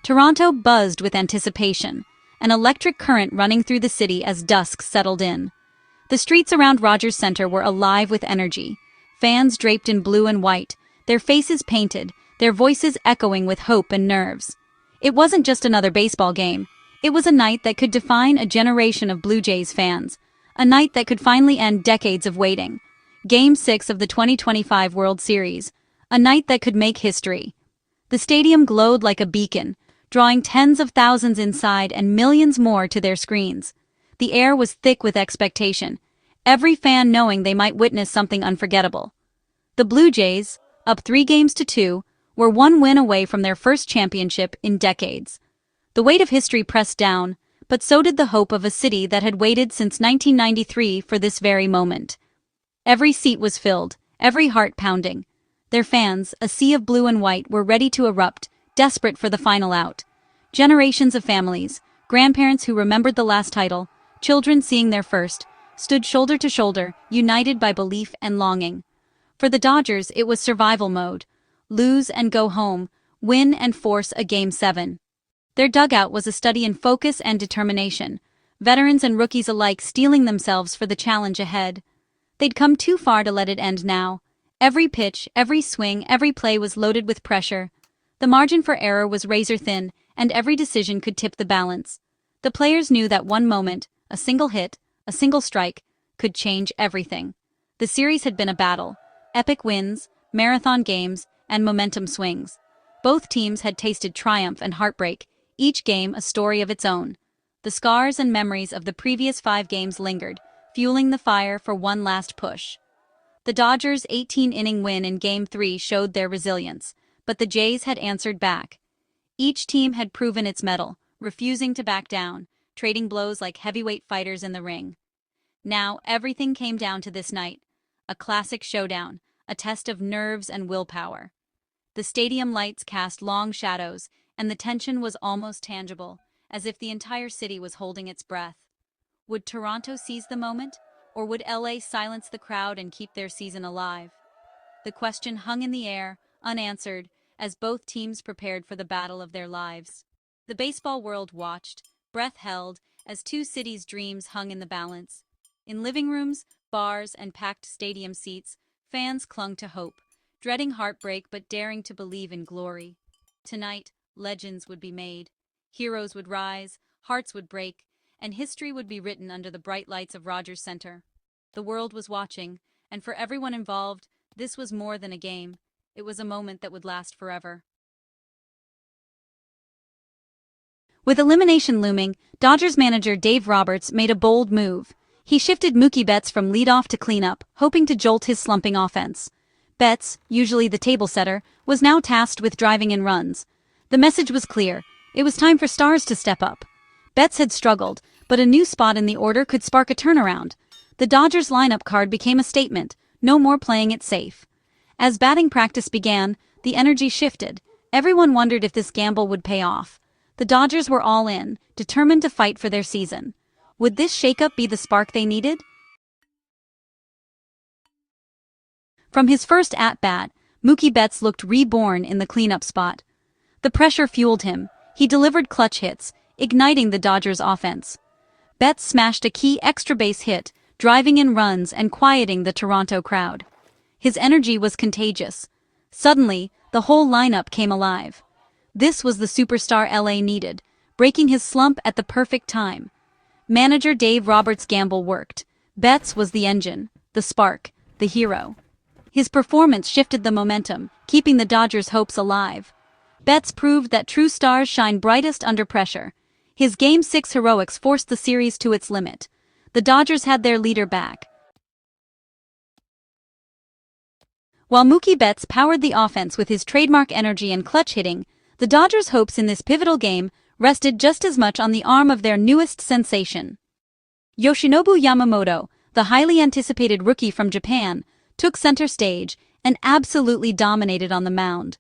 Toronto buzzed with anticipation, an electric current running through the city as dusk settled in. The streets around Rogers Centre were alive with energy, fans draped in blue and white, their faces painted, their voices echoing with hope and nerves. It wasn't just another baseball game. It was a night that could define a generation of Blue Jays fans, a night that could finally end decades of waiting. Game 6 of the 2025 World Series, a night that could make history. The stadium glowed like a beacon, drawing tens of thousands inside and millions more to their screens. The air was thick with expectation, every fan knowing they might witness something unforgettable. The Blue Jays, up 3-2, were one win away from their first championship in decades. The weight of history pressed down, but so did the hope of a city that had waited since 1993 for this very moment. Every seat was filled, every heart pounding. Their fans, a sea of blue and white, were ready to erupt, desperate for the final out. Generations of families, grandparents who remembered the last title, children seeing their first, stood shoulder to shoulder, united by belief and longing. For the Dodgers, it was survival mode. Lose and go home, win and force a Game 7. Their dugout was a study in focus and determination, veterans and rookies alike steeling themselves for the challenge ahead. They'd come too far to let it end now. Every pitch, every swing, every play was loaded with pressure. The margin for error was razor thin, and every decision could tip the balance. The players knew that one moment, a single hit, a single strike, could change everything. The series had been a battle. Epic wins, marathon games, and momentum swings. Both teams had tasted triumph and heartbreak, each game a story of its own. The scars and memories of the previous 5 games lingered, fueling the fire for one last push. The Dodgers' 18-inning win in Game 3 showed their resilience, but the Jays had answered back. Each team had proven its mettle, refusing to back down, trading blows like heavyweight fighters in the ring. Now, everything came down to this night, a classic showdown, a test of nerves and willpower. The stadium lights cast long shadows, and the tension was almost tangible, as if the entire city was holding its breath. Would Toronto seize the moment, or would LA silence the crowd and keep their season alive? The question hung in the air, unanswered, as both teams prepared for the battle of their lives. The baseball world watched, breath held, as two cities' dreams hung in the balance. In living rooms, bars, and packed stadium seats, fans clung to hope, dreading heartbreak but daring to believe in glory. Tonight, legends would be made. Heroes would rise, hearts would break, and history would be written under the bright lights of Rogers Centre. The world was watching, and for everyone involved, this was more than a game. It was a moment that would last forever. With elimination looming, Dodgers manager Dave Roberts made a bold move. He shifted Mookie Betts from leadoff to cleanup, hoping to jolt his slumping offense. Betts, usually the table setter, was now tasked with driving in runs. The message was clear. It was time for stars to step up. Betts had struggled, but a new spot in the order could spark a turnaround. The Dodgers lineup card became a statement, no more playing it safe. As batting practice began, the energy shifted. Everyone wondered if this gamble would pay off. The Dodgers were all in, determined to fight for their season. Would this shakeup be the spark they needed? From his first at-bat, Mookie Betts looked reborn in the cleanup spot. The pressure fueled him. He delivered clutch hits, igniting the Dodgers' offense. Betts smashed a key extra base hit, driving in runs and quieting the Toronto crowd. His energy was contagious. Suddenly, the whole lineup came alive. This was the superstar LA needed, breaking his slump at the perfect time. Manager Dave Roberts' gamble worked. Betts was the engine, the spark, the hero. His performance shifted the momentum, keeping the Dodgers' hopes alive. Betts proved that true stars shine brightest under pressure. His Game 6 heroics forced the series to its limit. The Dodgers had their leader back. While Mookie Betts powered the offense with his trademark energy and clutch hitting, the Dodgers' hopes in this pivotal game rested just as much on the arm of their newest sensation. Yoshinobu Yamamoto, the highly anticipated rookie from Japan, took center stage and absolutely dominated on the mound.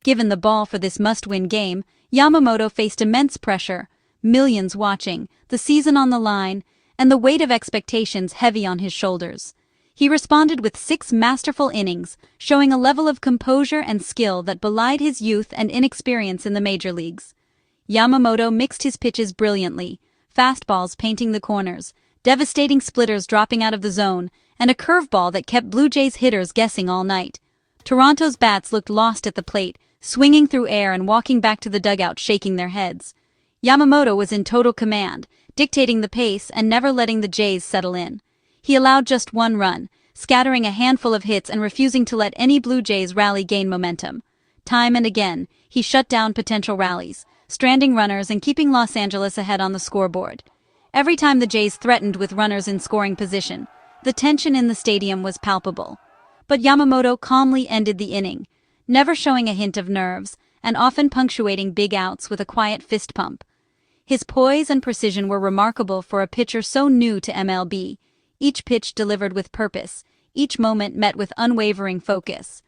Given the ball for this must-win game, Yamamoto faced immense pressure, millions watching, the season on the line, and the weight of expectations heavy on his shoulders. He responded with 6 masterful innings, showing a level of composure and skill that belied his youth and inexperience in the major leagues. Yamamoto mixed his pitches brilliantly, fastballs painting the corners, devastating splitters dropping out of the zone, and a curveball that kept Blue Jays hitters guessing all night. Toronto's bats looked lost at the plate, swinging through air and walking back to the dugout shaking their heads. Yamamoto was in total command, dictating the pace and never letting the Jays settle in. He allowed just one run, scattering a handful of hits and refusing to let any Blue Jays rally gain momentum. Time and again, he shut down potential rallies, stranding runners and keeping Los Angeles ahead on the scoreboard. Every time the Jays threatened with runners in scoring position, the tension in the stadium was palpable. But Yamamoto calmly ended the inning, never showing a hint of nerves, and often punctuating big outs with a quiet fist pump. His poise and precision were remarkable for a pitcher so new to MLB, each pitch delivered with purpose, each moment met with unwavering focus.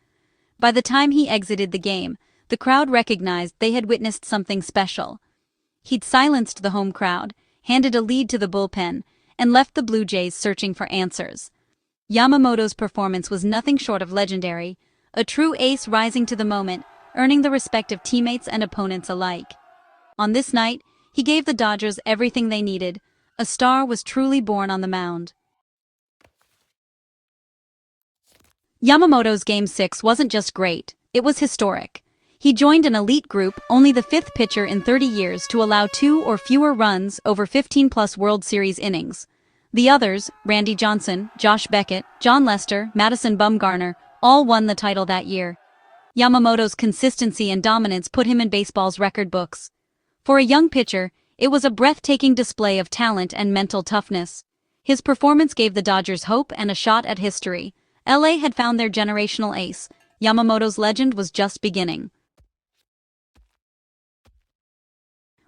By the time he exited the game, the crowd recognized they had witnessed something special. He'd silenced the home crowd, handed a lead to the bullpen, and left the Blue Jays searching for answers. Yamamoto's performance was nothing short of legendary, a true ace rising to the moment, earning the respect of teammates and opponents alike. On this night, he gave the Dodgers everything they needed. A star was truly born on the mound. Yamamoto's Game 6 wasn't just great, it was historic. He joined an elite group, only the fifth pitcher in 30 years to allow 2 or fewer runs over 15-plus World Series innings. The others, Randy Johnson, Josh Beckett, John Lester, Madison Bumgarner, all won the title that year. Yamamoto's consistency and dominance put him in baseball's record books. For a young pitcher, it was a breathtaking display of talent and mental toughness. His performance gave the Dodgers hope and a shot at history. LA had found their generational ace. Yamamoto's legend was just beginning.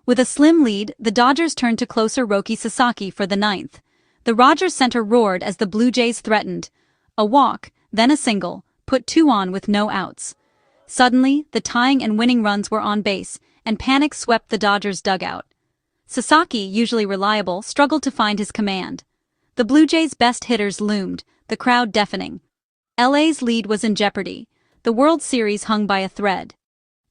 With a slim lead, the Dodgers turned to closer Roki Sasaki for the ninth. The Rogers center roared as the Blue Jays threatened. A walk, then a single, put 2 on with no outs. Suddenly, the tying and winning runs were on base, and panic swept the Dodgers' dugout. Sasaki, usually reliable, struggled to find his command. The Blue Jays' best hitters loomed, the crowd deafening. LA's lead was in jeopardy. The World Series hung by a thread.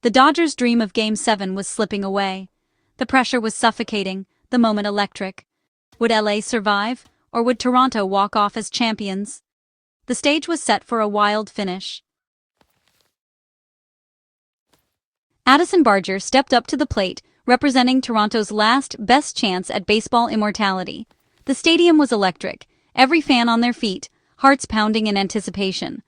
The Dodgers' dream of Game 7 was slipping away. The pressure was suffocating, the moment electric. Would LA survive, or would Toronto walk off as champions? The stage was set for a wild finish. Addison Barger stepped up to the plate, representing Toronto's last, best chance at baseball immortality. The stadium was electric, every fan on their feet, hearts pounding in anticipation.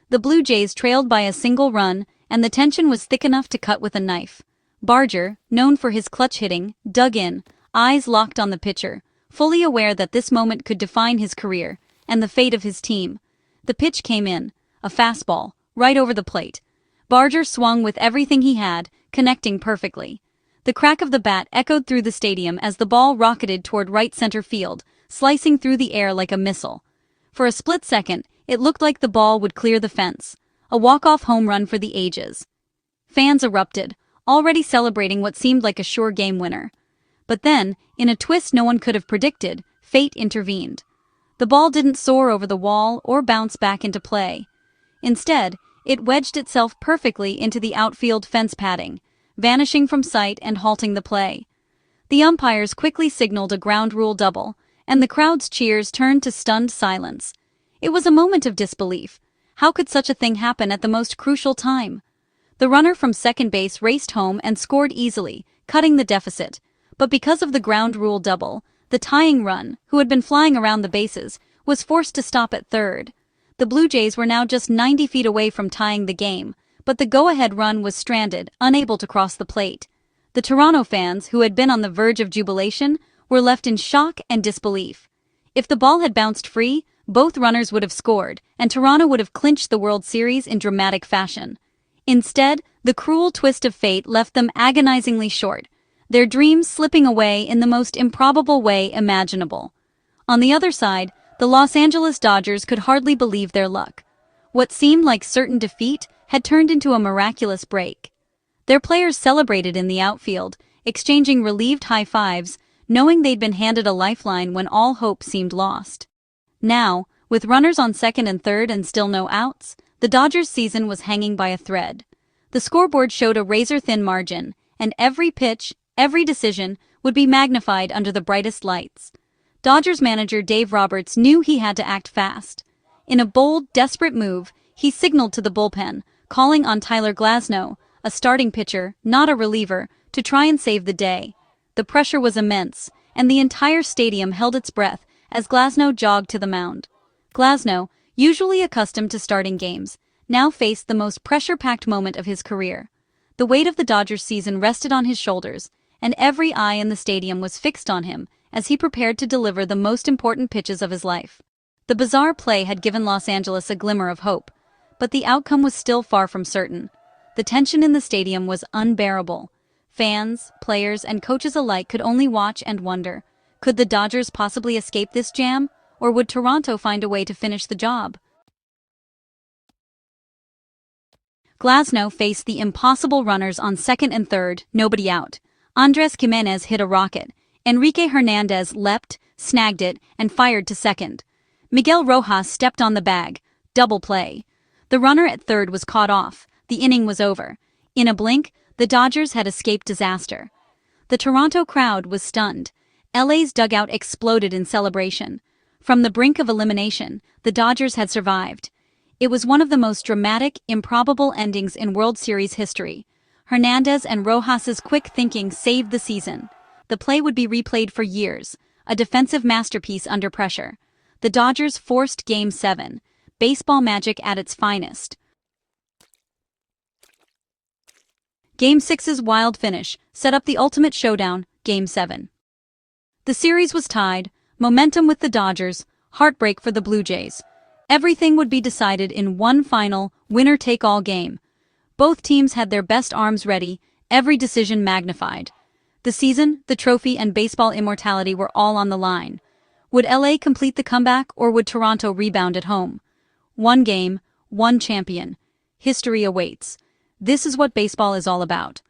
The Blue Jays trailed by a single run, and the tension was thick enough to cut with a knife. Barger, known for his clutch hitting, dug in, eyes locked on the pitcher, fully aware that this moment could define his career and the fate of his team. The pitch came in, a fastball, right over the plate. Barger swung with everything he had, connecting perfectly. The crack of the bat echoed through the stadium as the ball rocketed toward right center field, slicing through the air like a missile. For a split second, it looked like the ball would clear the fence, a walk-off home run for the ages. Fans erupted, already celebrating what seemed like a sure game winner. But then, in a twist no one could have predicted, fate intervened. The ball didn't soar over the wall or bounce back into play. Instead, it wedged itself perfectly into the outfield fence padding, vanishing from sight and halting the play. The umpires quickly signaled a ground rule double, and the crowd's cheers turned to stunned silence. It was a moment of disbelief. How could such a thing happen at the most crucial time? The runner from second base raced home and scored easily, cutting the deficit. But because of the ground rule double, the tying run, who had been flying around the bases, was forced to stop at third. The Blue Jays were now just 90 feet away from tying the game, but the go-ahead run was stranded, unable to cross the plate. The Toronto fans, who had been on the verge of jubilation, were left in shock and disbelief. If the ball had bounced free, both runners would have scored, and Toronto would have clinched the World Series in dramatic fashion. Instead, the cruel twist of fate left them agonizingly short, their dreams slipping away in the most improbable way imaginable. On the other side, the Los Angeles Dodgers could hardly believe their luck. What seemed like certain defeat had turned into a miraculous break. Their players celebrated in the outfield, exchanging relieved high fives, knowing they'd been handed a lifeline when all hope seemed lost. Now, with runners on second and third and still no outs, the Dodgers' season was hanging by a thread. The scoreboard showed a razor-thin margin, and every pitch, Every decision would be magnified under the brightest lights. Dodgers manager Dave Roberts knew he had to act fast. In a bold, desperate move, he signaled to the bullpen, calling on Tyler Glasnow, a starting pitcher, not a reliever, to try and save the day. The pressure was immense, and the entire stadium held its breath as Glasnow jogged to the mound. Glasnow, usually accustomed to starting games, now faced the most pressure-packed moment of his career. The weight of the Dodgers season rested on his shoulders, and every eye in the stadium was fixed on him as he prepared to deliver the most important pitches of his life. The bizarre play had given Los Angeles a glimmer of hope, but the outcome was still far from certain. The tension in the stadium was unbearable. Fans, players, and coaches alike could only watch and wonder. Could the Dodgers possibly escape this jam, or would Toronto find a way to finish the job? Glasnow faced the impossible runners on second and third, nobody out. Andres Gimenez hit a rocket. Enrique Hernandez leapt, snagged it, and fired to second. Miguel Rojas stepped on the bag. Double play. The runner at third was caught off. The inning was over. In a blink, the Dodgers had escaped disaster. The Toronto crowd was stunned. LA's dugout exploded in celebration. From the brink of elimination, the Dodgers had survived. It was one of the most dramatic, improbable endings in World Series history. Hernandez and Rojas's quick thinking saved the season. The play would be replayed for years, a defensive masterpiece under pressure. The Dodgers forced Game 7, baseball magic at its finest. Game 6's wild finish set up the ultimate showdown, Game 7. The series was tied, momentum with the Dodgers, heartbreak for the Blue Jays. Everything would be decided in one final, winner-take-all game. Both teams had their best arms ready, every decision magnified. The season, the trophy, and baseball immortality were all on the line. Would LA complete the comeback, or would Toronto rebound at home? One game, one champion. History awaits. This is what baseball is all about.